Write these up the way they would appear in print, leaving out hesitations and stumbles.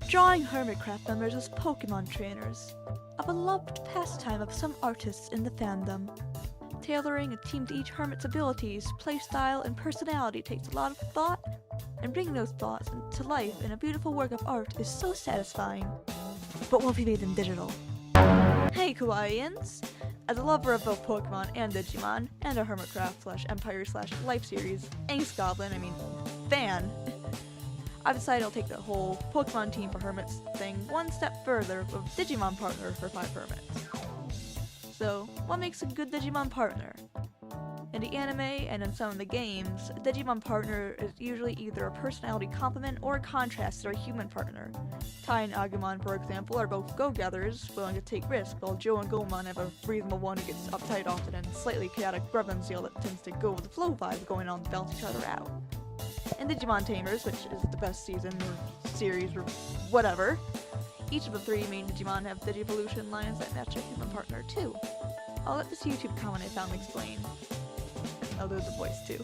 Drawing Hermitcraft members as Pokemon trainers, a beloved pastime of some artists in the fandom. Tailoring a team to each Hermit's abilities, playstyle, and personality takes a lot of thought, and bringing those thoughts to life in a beautiful work of art is so satisfying. But what if we made them digital? Hey Kawaiians! As a lover of both Pokemon and Digimon, and a Hermitcraft/Empire/Life series, Angst Goblin, fan, I've decided I'll take the whole Pokemon team for Hermits thing one step further with Digimon partner for 5 Hermits. So, what makes a good Digimon partner? In the anime and in some of the games, a Digimon partner is usually either a personality complement or a contrast to their human partner. Tai and Agumon, for example, are both go-gatherers, willing to take risks, while Joe and Gomon have a reasonable one who gets uptight often and slightly chaotic Grubman-Seal that tends to go with the flow vibe going on to balance each other out. In Digimon Tamers, which is the best season or series or whatever, each of the 3 main Digimon have Digivolution lines that match their human partner too. I'll let this YouTube comment I found explain. Oh, there's a voice too.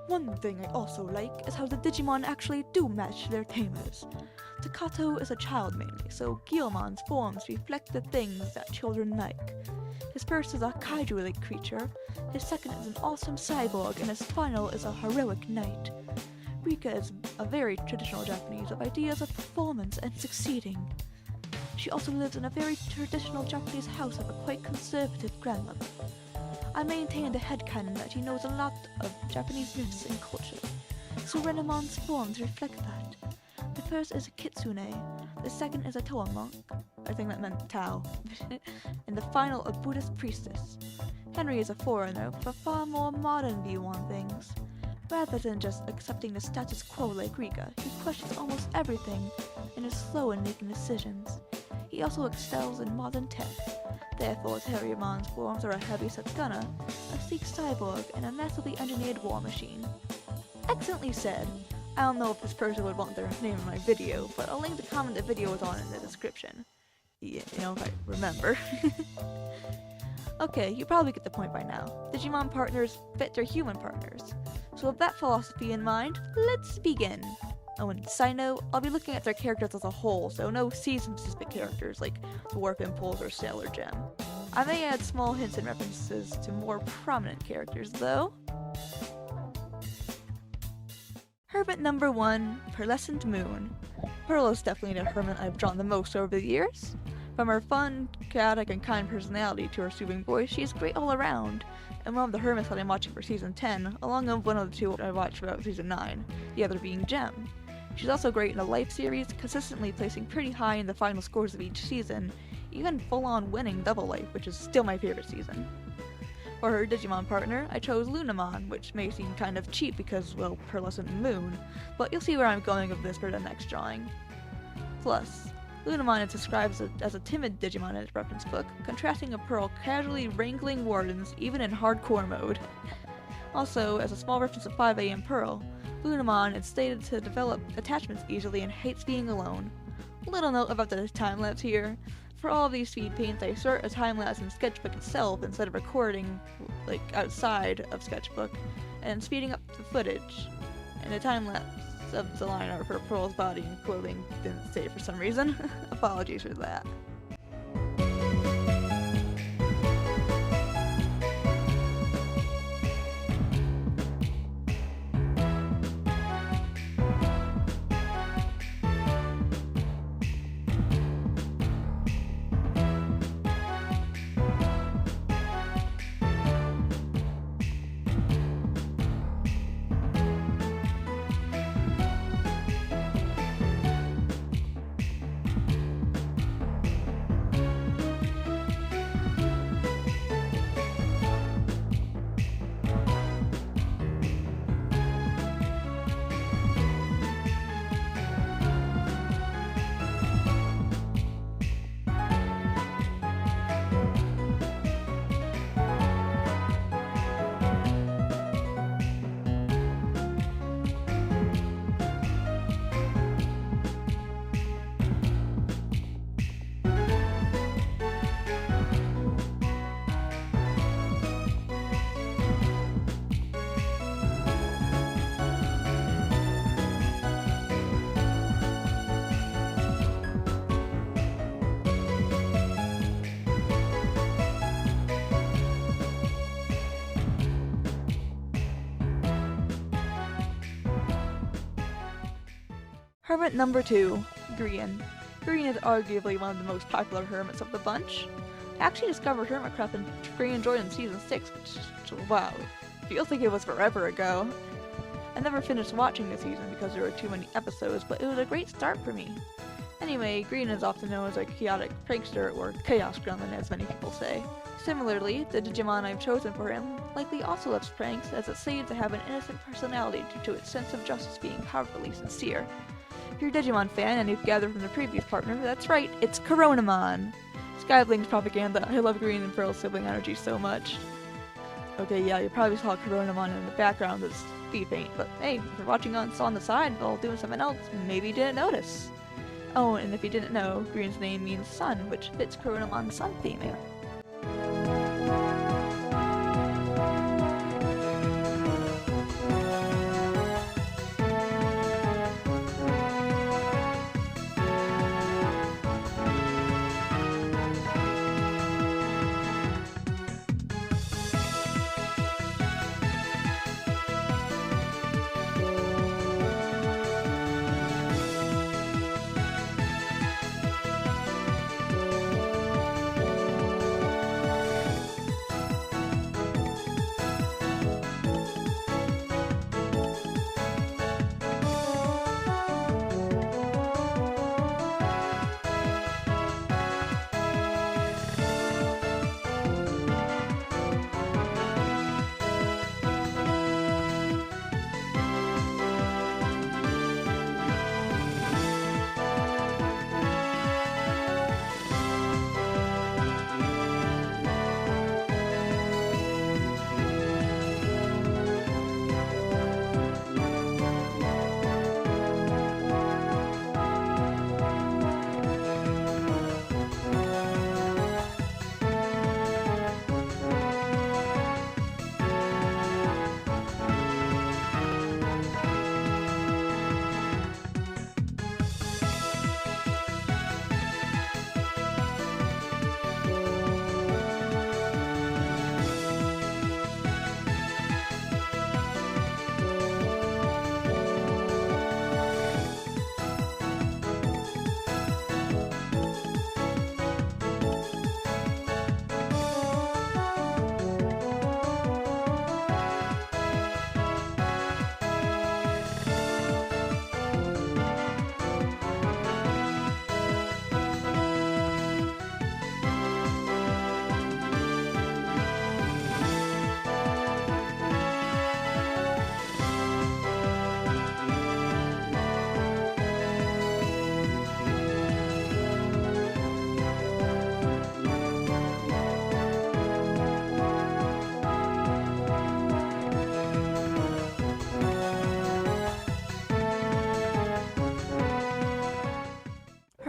One thing I also like is how the Digimon actually do match their Tamers. Takato is a child mainly, so Guilmon's forms reflect the things that children like. His first is a kaiju-like creature, his second is an awesome cyborg, and his final is a heroic knight. Rika is a very traditional Japanese of ideas of performance and succeeding. She also lives in a very traditional Japanese house of a quite conservative grandmother. I maintain the headcanon that she knows a lot of Japanese myths and culture, so Renemon's forms reflect that. The first is a kitsune, the second is a Toa monk, I think that meant Tao, and the final a Buddhist priestess. Henry is a foreigner with a far more modern view on things. Rather than just accepting the status quo like Rika, he questions almost everything and is slow in making decisions. He also excels in modern tech. Therefore, Harrymon's forms are a heavy-set gunner, a sleek cyborg, and a massively engineered war machine. Excellently said. I don't know if this person would want their name in my video, but I'll link the comment the video is on in the description. Yeah, if I remember. Okay, you probably get the point by now. Digimon partners fit their human partners. So with that philosophy in mind, let's begin. Oh, and side note, I'll be looking at their characters as a whole, so no season-specific characters like Dwarf Impulse or Sailor Gem. I may add small hints and references to more prominent characters, though. Hermit number 1, Pearlescent Moon. Pearl is definitely the Hermit I've drawn the most over the years. From her fun, chaotic, and kind personality to her soothing voice, she is great all around, and one of the Hermits that I'm watching for Season 10, along with one of the 2 I watched about Season 9, the other being Gem. She's also great in the Life series, consistently placing pretty high in the final scores of each season, even full-on winning Double Life, which is still my favorite season. For her Digimon partner, I chose Lunamon, which may seem kind of cheap because, well, Pearlescent Moon, but you'll see where I'm going with this for the next drawing. Plus, Lunamon is described as a timid Digimon in its reference book, contrasting a Pearl casually wrangling wardens even in hardcore mode. Also, as a small reference to 5am Pearl, Lunamon is stated to develop attachments easily and hates being alone. Little note about the time-lapse here. For all of these speed paints, I start a time-lapse in Sketchbook itself instead of recording, outside of Sketchbook, and speeding up the footage. And the time-lapse of the line art for Pearl's body and clothing didn't stay for some reason. Apologies for that. Hermit number 2, Green. Green is arguably one of the most popular hermits of the bunch. I actually discovered Hermitcraft and Green joined in season 6, which, wow, feels like it was forever ago. I never finished watching the season because there were too many episodes, but it was a great start for me. Anyway, Green is often known as a chaotic prankster, or chaos gremlin as many people say. Similarly, the Digimon I've chosen for him likely also loves pranks, as it's said to have an innocent personality due to its sense of justice being powerfully sincere. If you're a Digimon fan and you've gathered from the previous partner, that's right, it's Coronamon! Skybling's propaganda, I love Green and Pearl's sibling energy so much. Okay, yeah, you probably saw Coronamon in the background as speed paint, but hey, if you're watching us on the side while doing something else, maybe you didn't notice. Oh, and if you didn't know, Green's name means sun, which fits Coronamon's sun theme.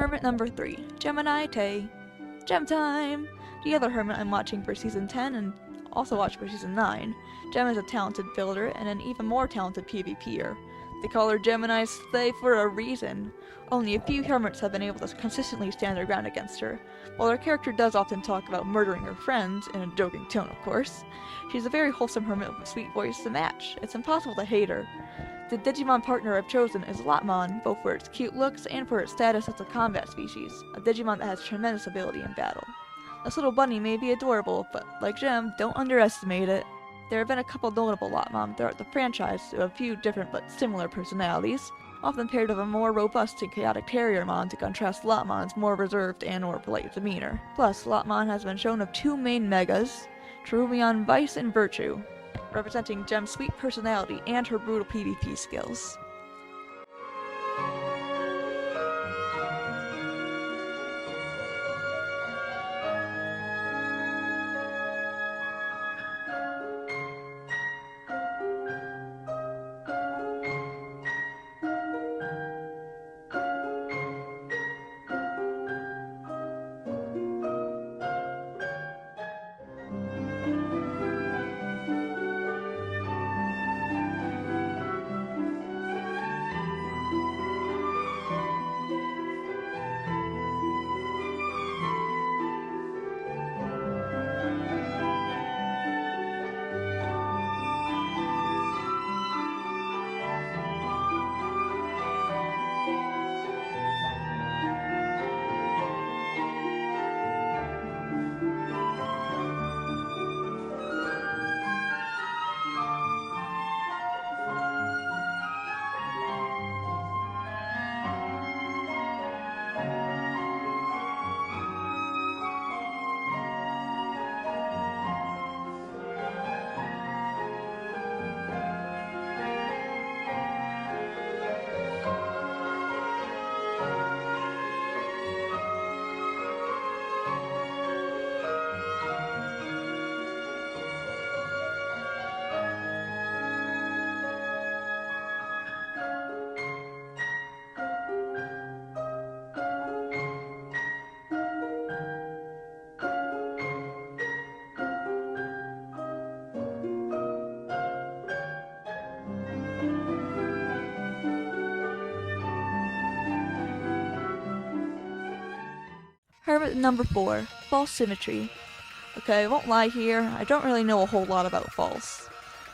Hermit number 3, Gemini Tay. Gem time! The other hermit I'm watching for season 10 and also watch for season 9. Gem is a talented builder and an even more talented PvPer. They call her Gemini Slay for a reason. Only a few hermits have been able to consistently stand their ground against her. While her character does often talk about murdering her friends, in a joking tone of course, she's a very wholesome hermit with a sweet voice to match. It's impossible to hate her. The Digimon partner I've chosen is Lotmon, both for its cute looks and for its status as a combat species, a Digimon that has tremendous ability in battle. This little bunny may be adorable, but like Gem, don't underestimate it. There have been a couple notable Lotmon throughout the franchise who have a few different but similar personalities, often paired with a more robust and chaotic Terriermon to contrast Lotmon's more reserved and or polite demeanor. Plus, Lotmon has been shown of two main megas, Cherubion Vice and Virtue, representing Gem's sweet personality and her brutal PvP skills. Hermit number 4, False Symmetry. Okay, I won't lie here, I don't really know a whole lot about False.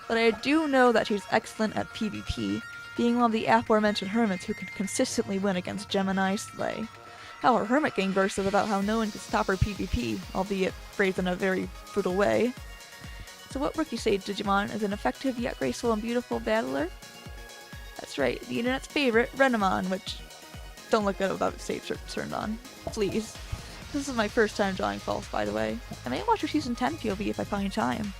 But I do know that she's excellent at PvP, being one of the aforementioned hermits who can consistently win against Gemini Slay. How her Hermit gang burst is about how no one can stop her PvP, albeit phrased in a very brutal way. So what rookie stage Digimon is an effective yet graceful and beautiful battler? That's right, the internet's favorite, Renamon, which... don't look at about stage turned on. Please. This is my first time drawing False, by the way. I may watch her Season 10 POV if I find time.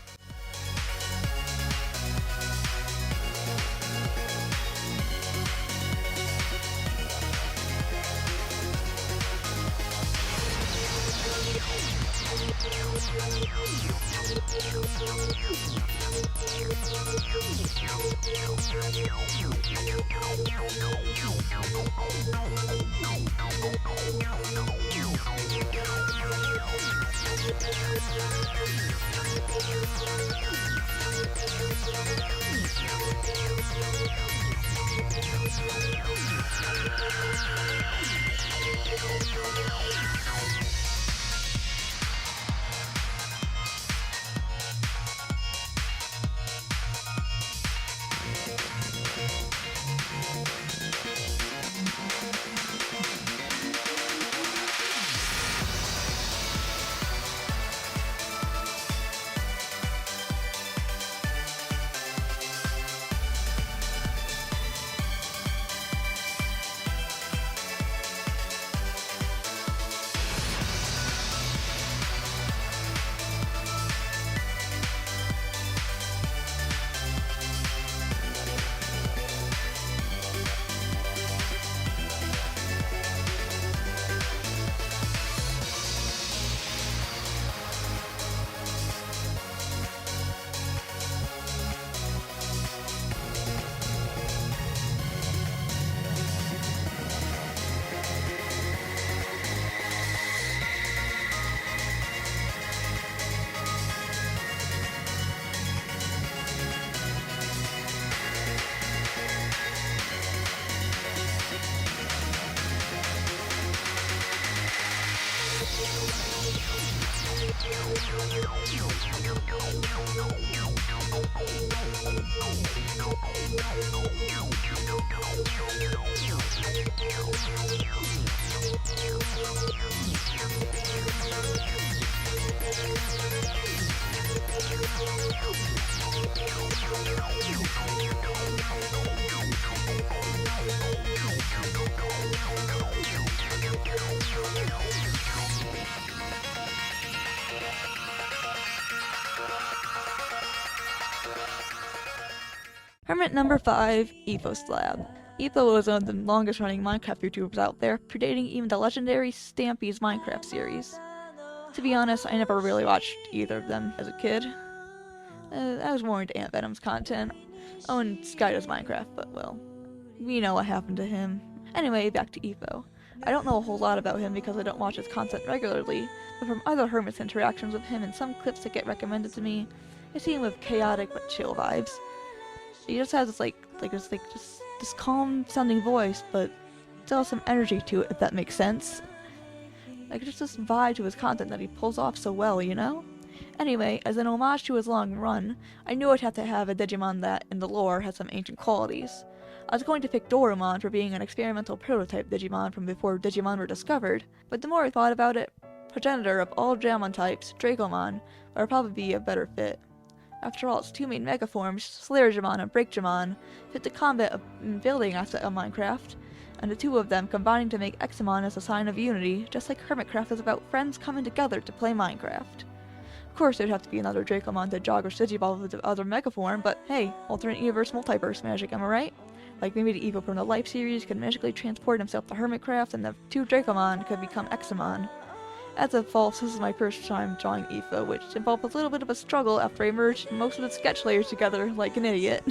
Hermit number 5, Slab. Etho was one of the longest running Minecraft YouTubers out there, predating even the legendary Stampy's Minecraft series. To be honest, I never really watched either of them as a kid. I was more into Ant Venom's content. Oh, and Sky does Minecraft, but well, we know what happened to him. Anyway, back to Etho. I don't know a whole lot about him because I don't watch his content regularly, but from other Hermit's interactions with him and some clips that get recommended to me, I see him with chaotic but chill vibes. He just has this calm sounding voice, but still has some energy to it, if that makes sense. Like, just this vibe to his content that he pulls off so well, you know? Anyway, as an homage to his long run, I knew I'd have to have a Digimon that, in the lore, had some ancient qualities. I was going to pick Dorumon for being an experimental prototype Digimon from before Digimon were discovered, but the more I thought about it, progenitor of all Dramon types, Dracomon, would probably be a better fit. After all, its two main megaforms, Slayerjamon and Breakjamon, fit the combat and building aspect of Minecraft, and the two of them combining to make Examon as a sign of unity, just like Hermitcraft is about friends coming together to play Minecraft. Of course, there'd have to be another Dracomon to jog or Digivolve with the other megaform, but hey, alternate universe multiverse magic, am I right? Like maybe the Evo from the Life series could magically transport himself to Hermitcraft, and the two Dracomon could become Examon. As of False, this is my first time drawing Etho, which involved a little bit of a struggle after I merged most of the sketch layers together like an idiot.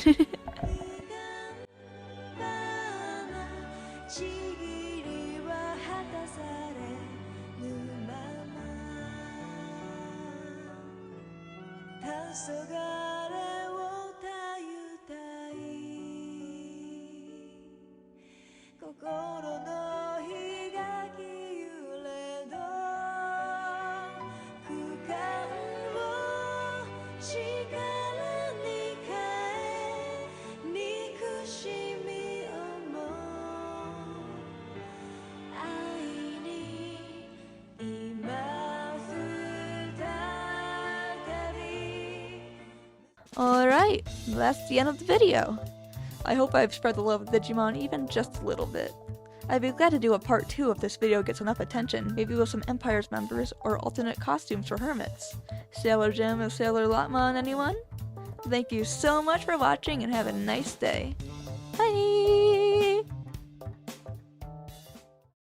Alright, that's the end of the video. I hope I've spread the love of Digimon even just a little bit. I'd be glad to do a part 2 if this video gets enough attention, maybe with some Empires members or alternate costumes for Hermits. Sailor Jim and Sailor Lotmon, anyone? Thank you so much for watching and have a nice day. Bye!